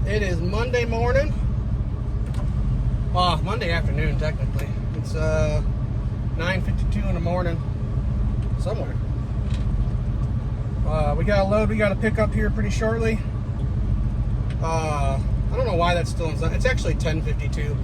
It is Monday morning. Monday afternoon, technically. It's 9:52 in the morning, somewhere. We got a load we got to pick up here pretty shortly. I don't know why that's still inside. It's actually 10:52.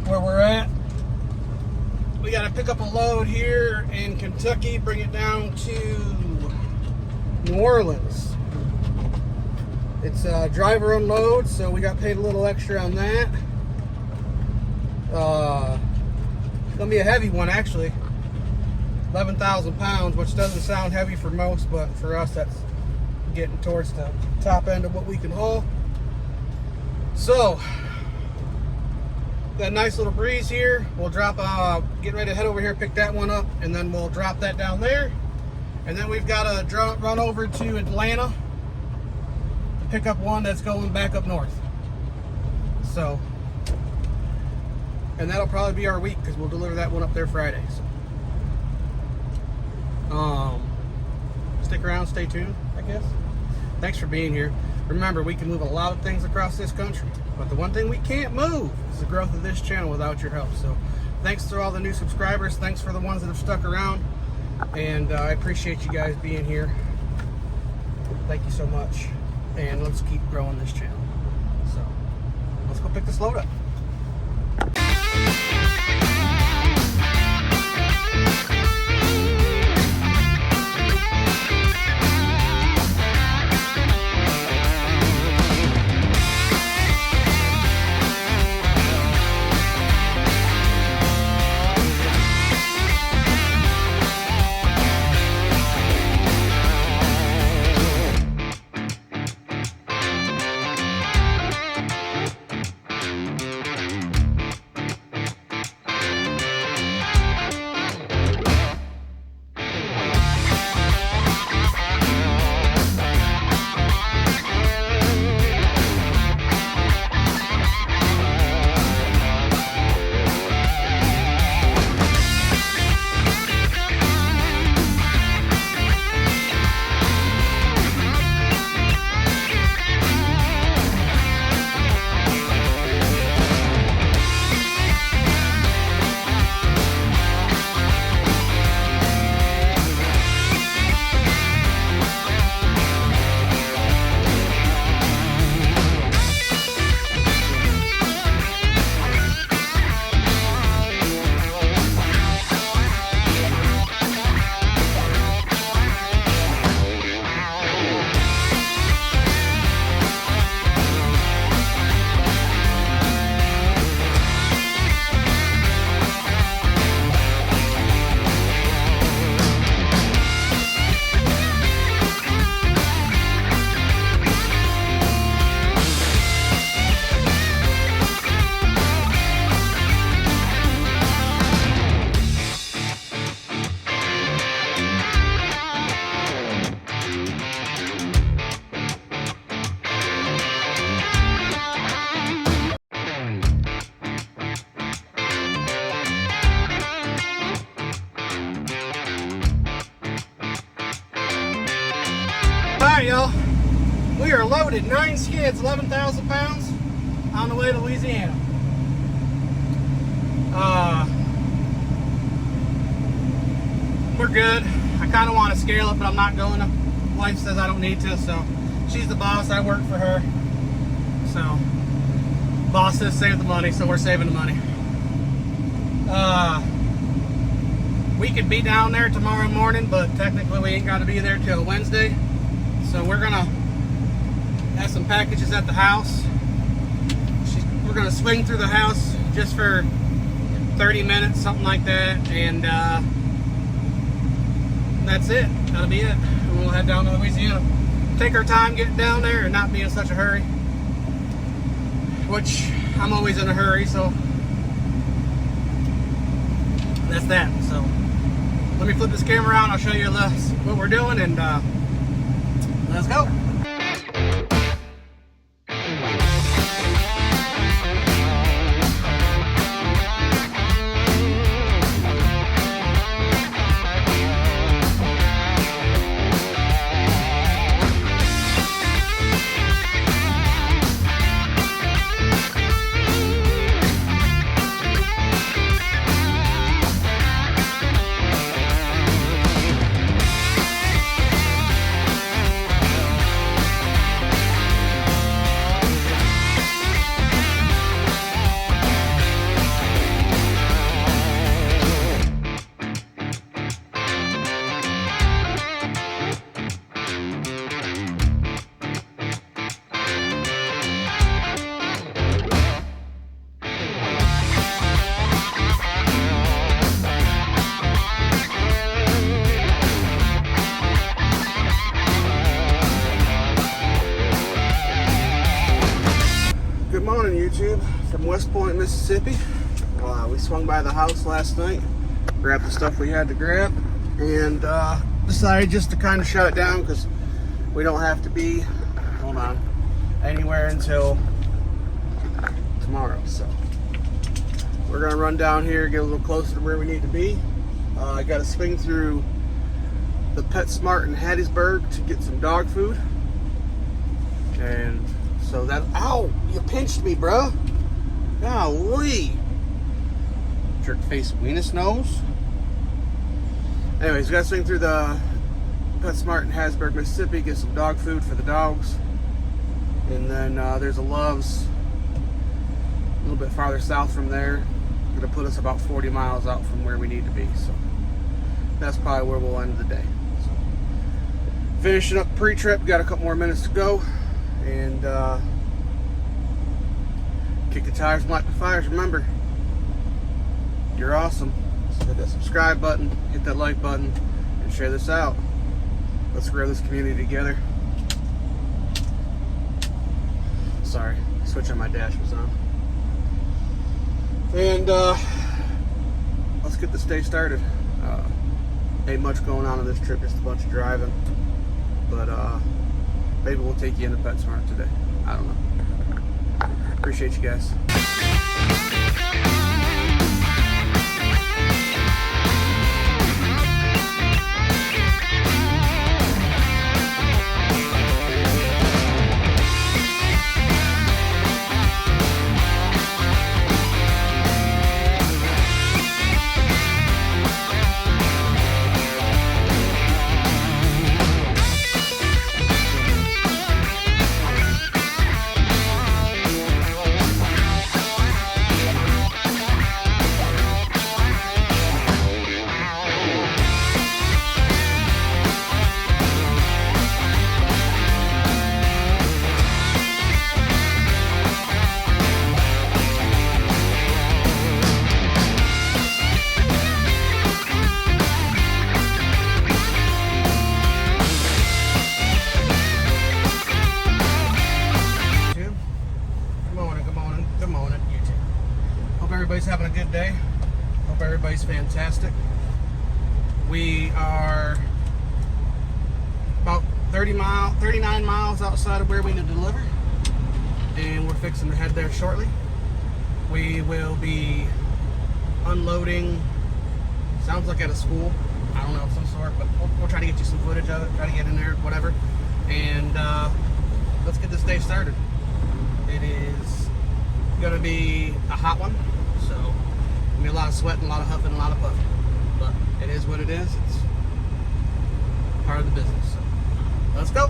Where we're at, we got to pick up a load here in Kentucky, bring it down to New Orleans. It's a driver unload, so we got paid a little extra on that. It's gonna be a heavy one, actually. 11,000 pounds, which doesn't sound heavy for most, but for us, that's getting towards the top end of what we can haul. So, got a nice little breeze here. We'll drop, get ready to head over here, pick that one up, and then we'll drop that down there. And then we've got to run over to Atlanta, pick up one that's going back up north. So, and that'll probably be our week because we'll deliver that one up there Friday. So, stick around, stay tuned, I guess. Thanks for being here. Remember, we can move a lot of things across this country, but the one thing we can't move is the growth of this channel without your help. So, thanks to all the new subscribers. Thanks for the ones that have stuck around, and I appreciate you guys being here. Thank you so much. And let's keep growing this channel. So, let's go pick this load up. Alright, y'all, we are loaded, 9 skids, 11,000 pounds on the way to Louisiana. We're good. I kind of want to scale it, but I'm not going to. Wife says I don't need to, so she's the boss. I work for her. So, boss says save the money, so we're saving the money. We could be down there tomorrow morning, but technically we ain't got to be there till Wednesday. So we're gonna have some packages at the house. We're gonna swing through the house just for 30 minutes, something like that, and that's it. That'll be it. And we'll head down to Louisiana. Take our time getting down there and not be in such a hurry, which I'm always in a hurry, so that's that. So let me flip this camera around. I'll show you what we're doing, and let's go. morning, YouTube, from West Point, Mississippi. We swung by the house last night, grabbed the stuff we had to grab, and decided just to kind of shut it down because we don't have to be, anywhere until tomorrow. So we're gonna run down here, get a little closer to where we need to be. I got to swing through the PetSmart in Hattiesburg to get some dog food, and so that, ow, you pinched me, bro. Golly. Jerk face weenus nose. Anyways, we got to swing through the PetSmart in Hattiesburg, Mississippi, get some dog food for the dogs. And then there's a Love's a little bit farther south from there. Gonna put us about 40 miles out from where we need to be. So that's probably where we'll end the day. So, finishing up pre-trip, got a couple more minutes to go. And kick the tires and light the fires. Remember, you're awesome. So hit that subscribe button, hit that like button, and share this out. Let's grow this community together. Sorry, switch on my dash was on. And let's get this day started. Ain't much going on this trip, just a bunch of driving. But maybe we'll take you into PetSmart today. I don't know. Appreciate you guys. Everybody's having a good day. Hope everybody's fantastic. We are about 39 miles outside of where we need to deliver, and we're fixing to head there shortly. We will be unloading, sounds like at a school, I don't know, of some sort, but we'll try to get you some footage of it, try to get in there, whatever, and let's get this day started. It is gonna be a hot one. So, gonna be a lot of sweating, a lot of huffing, a lot of puffing. But it is what it is. It's part of the business. So, let's go.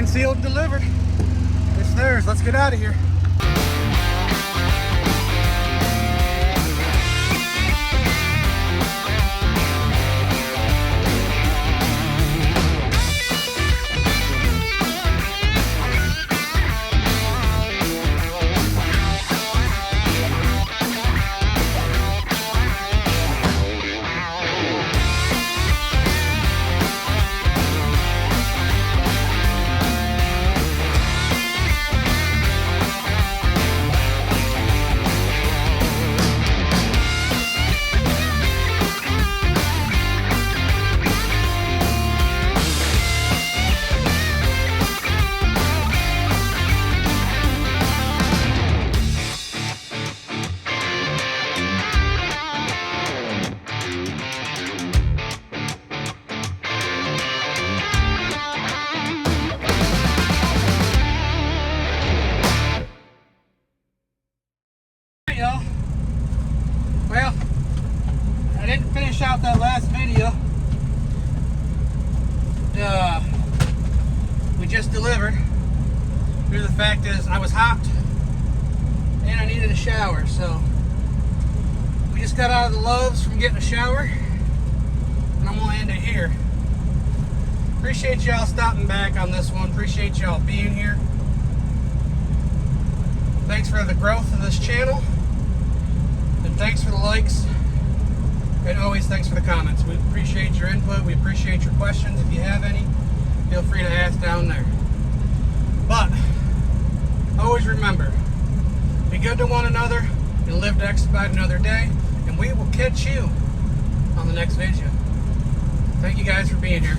sealed, and delivered. It's theirs. Let's get out of here. Y'all, well, I didn't finish out that last video. We just delivered. Here, the fact is, I was hot and I needed a shower, so we just got out of the Loves from getting a shower, and I'm gonna end it here. Appreciate y'all stopping back on this one. Appreciate y'all being here. Thanks for the growth of this channel. And thanks for the likes, and always thanks for the comments. We appreciate your input. We appreciate your questions. If you have any, feel free to ask down there. But always remember, be good to one another and live to expedite another day. And we will catch you on the next video. Thank you guys for being here.